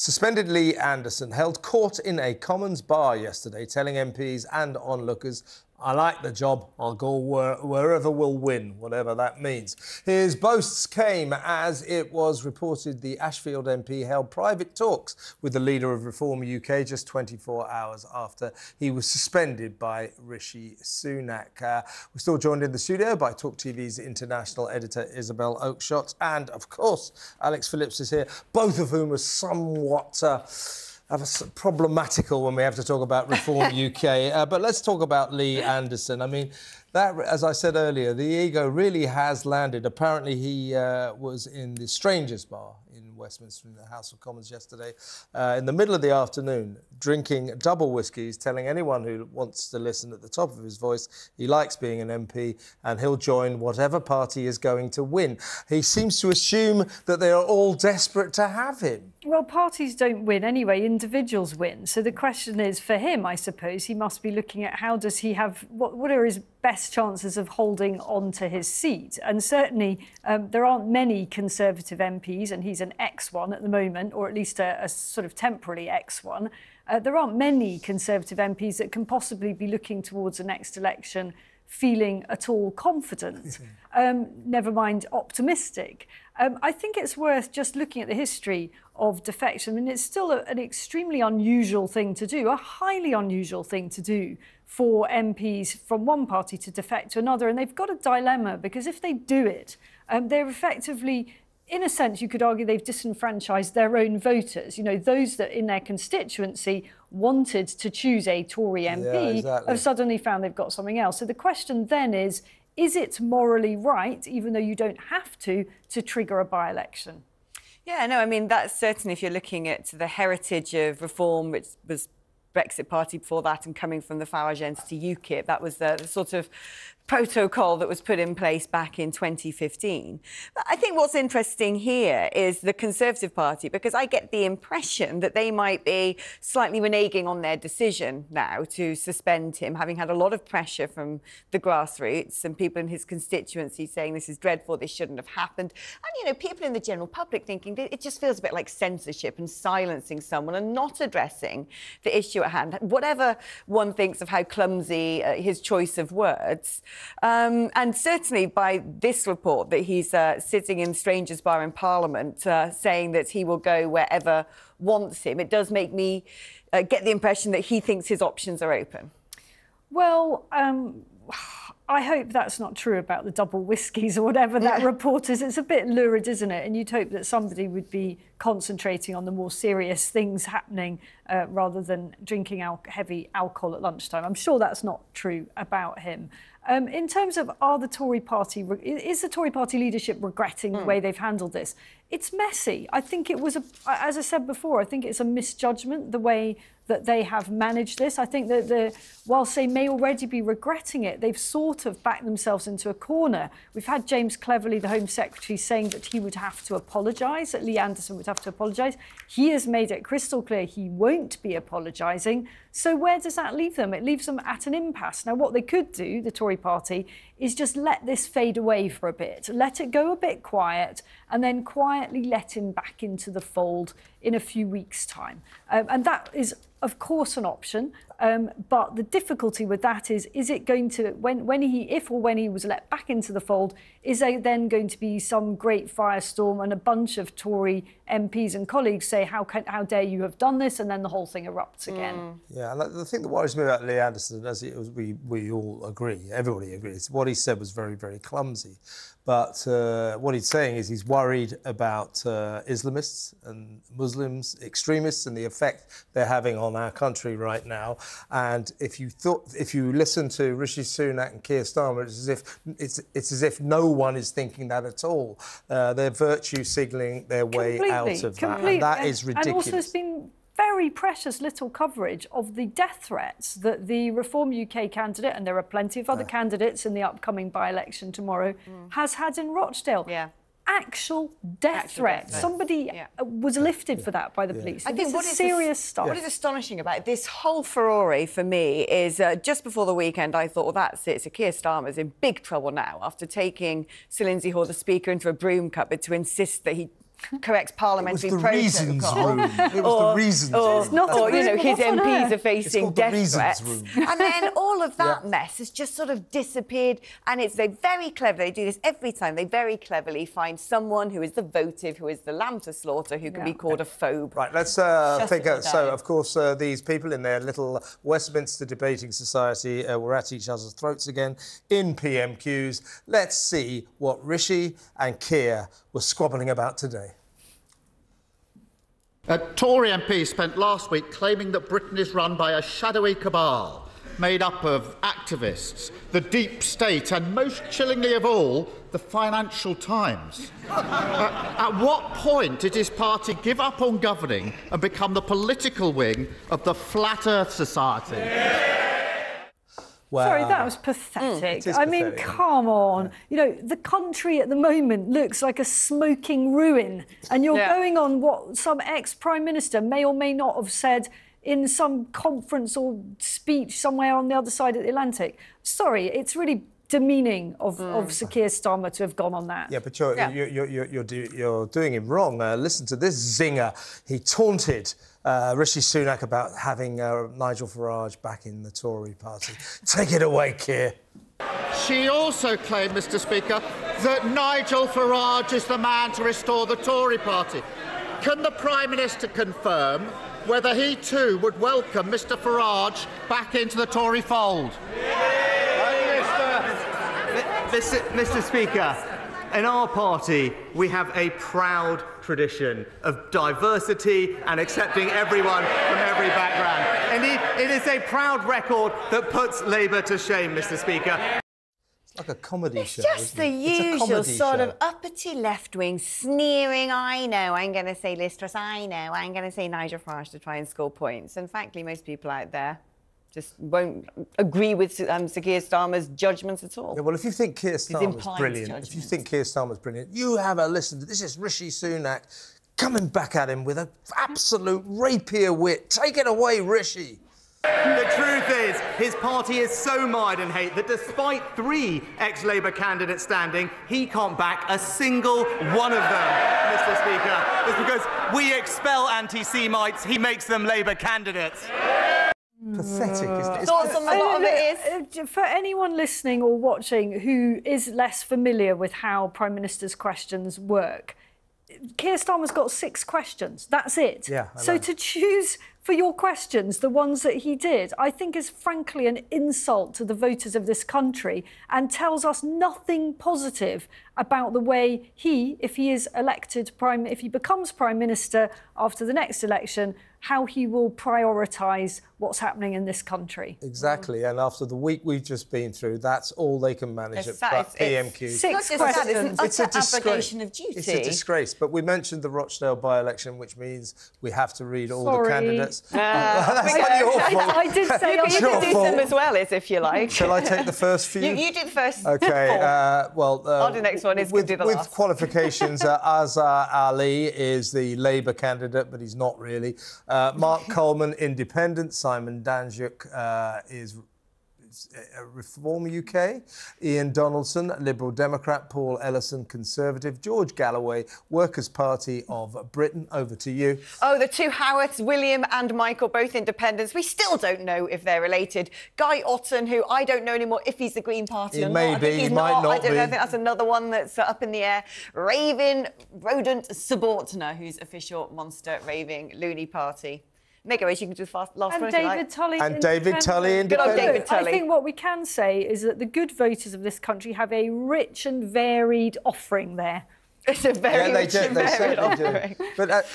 Suspended Lee Anderson held court in a Commons bar yesterday, telling MPs and onlookers, "I like the job, I'll go wherever will win," whatever that means. His boasts came as it was reported the Ashfield MP held private talks with the leader of Reform UK just 24 hours after he was suspended by Rishi Sunak. We're still joined in the studio by TalkTV's international editor Isabel Oakeshott and, of course, Alex Phillips is here, both of whom are somewhat problematical when we have to talk about Reform UK. But let's talk about Lee Anderson. I mean, that, as I said earlier, the ego really has landed. Apparently, he was in the Strangers Bar in Westminster in the House of Commons yesterday in the middle of the afternoon, drinking double whiskies, telling anyone who wants to listen at the top of his voice he likes being an MP and he'll join whatever party is going to win. He seems to assume that they are all desperate to have him. Well, parties don't win anyway, individuals win. So the question is, for him, I suppose, he must be looking at how does he have, what are his best chances of holding on to his seat? And certainly there aren't many Conservative MPs, and he's an ex-one at the moment, or at least a sort of temporarily ex-one. There aren't many Conservative MPs that can possibly be looking towards the next election feeling at all confident, never mind optimistic. I think it's worth just looking at the history of defection. I mean, it's still an extremely unusual thing to do, a highly unusual thing to do for MPs from one party to defect to another. And they've got a dilemma, because if they do it, they're effectively, in a sense, you could argue they've disenfranchised their own voters. You know, those that in their constituency wanted to choose a Tory MP have suddenly found they've got something else. So the question then is it morally right, even though you don't have to trigger a by-election? Yeah, no, I mean, that's certainly, if you're looking at the heritage of Reform, which was Brexit Party before that, and coming from the Farage entity UKIP, that was the sort of protocol that was put in place back in 2015. But I think what's interesting here is the Conservative Party, because I get the impression that they might be slightly reneging on their decision now to suspend him, having had a lot of pressure from the grassroots and people in his constituency saying this is dreadful, this shouldn't have happened. And, you know, people in the general public thinking it just feels a bit like censorship and silencing someone and not addressing the issue at hand. Whatever one thinks of how clumsy his choice of words, and certainly by this report that he's sitting in Strangers Bar in Parliament saying that he will go wherever wants him, it does make me get the impression that he thinks his options are open. Well, I hope that's not true about the double whiskies or whatever that report is. It's a bit lurid, isn't it? And you'd hope that somebody would be concentrating on the more serious things happening rather than drinking heavy alcohol at lunchtime. I'm sure that's not true about him. In terms of is the Tory party leadership regretting the way they've handled this? It's messy. I think it was, as I said before, I think it's a misjudgment, the way that they have managed this. I think that whilst they may already be regretting it, they've sort of backed themselves into a corner. We've had James Cleverly, the Home Secretary, saying that he would have to apologise, that Lee Anderson would have to apologise. He has made it crystal clear he won't be apologising. So where does that leave them? It leaves them at an impasse. Now, what they could do, the Tory party, is just let this fade away for a bit, let it go a bit quiet, and then quietly let him back into the fold in a few weeks' time. And that is, of course, an option. But the difficulty with that is it going to, if or when he was let back into the fold, is there then going to be some great firestorm and a bunch of Tory MPs and colleagues say, how dare you have done this, and then the whole thing erupts again? Yeah, and the thing that worries me about Lee Anderson, as we all agree, everybody agrees, what he said was very, very clumsy. But what he's saying is he's worried about Islamists and Muslims, extremists, and the effect they're having on our country right now. And if you listen to Rishi Sunak and Keir Starmer, it's as if no one is thinking that at all. They're virtue signalling their way out of that, and that is ridiculous. And also, there's been very precious little coverage of the death threats that the Reform UK candidate, and there are plenty of other candidates in the upcoming by-election tomorrow, has had in Rochdale. Yeah. Actual death threats. Somebody was lifted for that by the police. I think serious stuff. What is astonishing about this whole furore for me is just before the weekend I thought, well, that's it. So Keir Starmer's in big trouble now after taking Sir Lindsay Hoare, the Speaker, into a broom cupboard to insist that he correct parliamentary It was the reasons protocol. room. It was the reasons room. Or, you know, his What on MPs earth? are facing death threats. Room. And then all of that mess has just sort of disappeared. And they very clever. They do this every time. They very cleverly find someone who is the votive, who is the lamb to slaughter, who can be called a phobe. Right, let's think. So, of course, these people in their little Westminster debating society were at each other's throats again in PMQs. Let's see what Rishi and Keir were squabbling about today. A Tory MP spent last week claiming that Britain is run by a shadowy cabal made up of activists, the deep state and, most chillingly of all, the Financial Times. At what point did his party give up on governing and become the political wing of the Flat Earth Society? Wow. Sorry, that was pathetic. It is I mean, pathetic. come on. You know, the country at the moment looks like a smoking ruin, and you're going on what some ex-Prime Minister may or may not have said in some conference or speech somewhere on the other side of the Atlantic. Sorry, it's really demeaning of Sir Keir Starmer to have gone on that. Yeah, but you're doing him wrong. Listen to this zinger. He taunted Rishi Sunak about having Nigel Farage back in the Tory party. Take it away, Keir. She also claimed, Mr. Speaker, that Nigel Farage is the man to restore the Tory party. Can the Prime Minister confirm whether he too would welcome Mr. Farage back into the Tory fold? Mr. Speaker, in our party, we have a proud tradition of diversity and accepting everyone from every background. Indeed, it is a proud record that puts Labour to shame, Mr. Speaker. It's like a comedy show. Just the usual sort of show. uppity left-wing sneering, I know, I'm going to say Liz Truss, I know, I'm going to say Nigel Farage to try and score points. And frankly, most people out there just won't agree with Sir Keir Starmer's judgments at all. Yeah, well, if you think Keir Starmer's implied brilliant, judgments. if you think Keir Starmer's brilliant, you have a listen. This is Rishi Sunak coming back at him with an absolute rapier wit. Take it away, Rishi. The truth is, his party is so mired in hate that despite 3 ex-Labour candidates standing, he can't back a single one of them, Mr. Speaker. It's because we expel anti-Semites, he makes them Labour candidates. Pathetic, isn't it? Thoughts on a lot of it is? For anyone listening or watching who is less familiar with how Prime Minister's questions work, Keir Starmer's got 6 questions. That's it. Yeah, I so know. to choose for your questions the ones that he did, I think is frankly an insult to the voters of this country and tells us nothing positive about the way he, if he is elected if he becomes Prime Minister after the next election, how he will prioritise what's happening in this country. Exactly, and after the week we've just been through, that's all they can manage It's at sad. PMQ. It's 6 not just that, questions. it's an utter abrogation of duty. It's a disgrace. But we mentioned the Rochdale by-election, which means we have to read all the Sorry. candidates. That's not your fault. I did say You I can your do fault. them as well, as if you like. Shall I take the first few? You do the first. Okay, 4. well... I'll do the next one, it's with, gonna do the with last. qualifications, Azhar Ali is the Labour candidate, but he's not really. Mark Coleman, Independent. Simon Danjuk is Reform UK. Ian Donaldson, Liberal Democrat. Paul Ellison, Conservative. George Galloway, Workers' Party of Britain. Over to you. Oh, the 2 Howards, William and Michael, both independents. We still don't know if they're related. Guy Otten, who I don't know anymore if he's the Green Party He or may not. I be, think he's he might not I don't know. I be. think that's another one that's up in the air. Raving Rodent Subaltner, who's official monster raving loony party. Make a wish, you can do the last one And if you like. David Tully. And David Tully, Good old Independent. David Tully. I think what we can say is that the good voters of this country have a rich and varied offering there. It's a very Yeah, rich and they varied certainly offering. do. But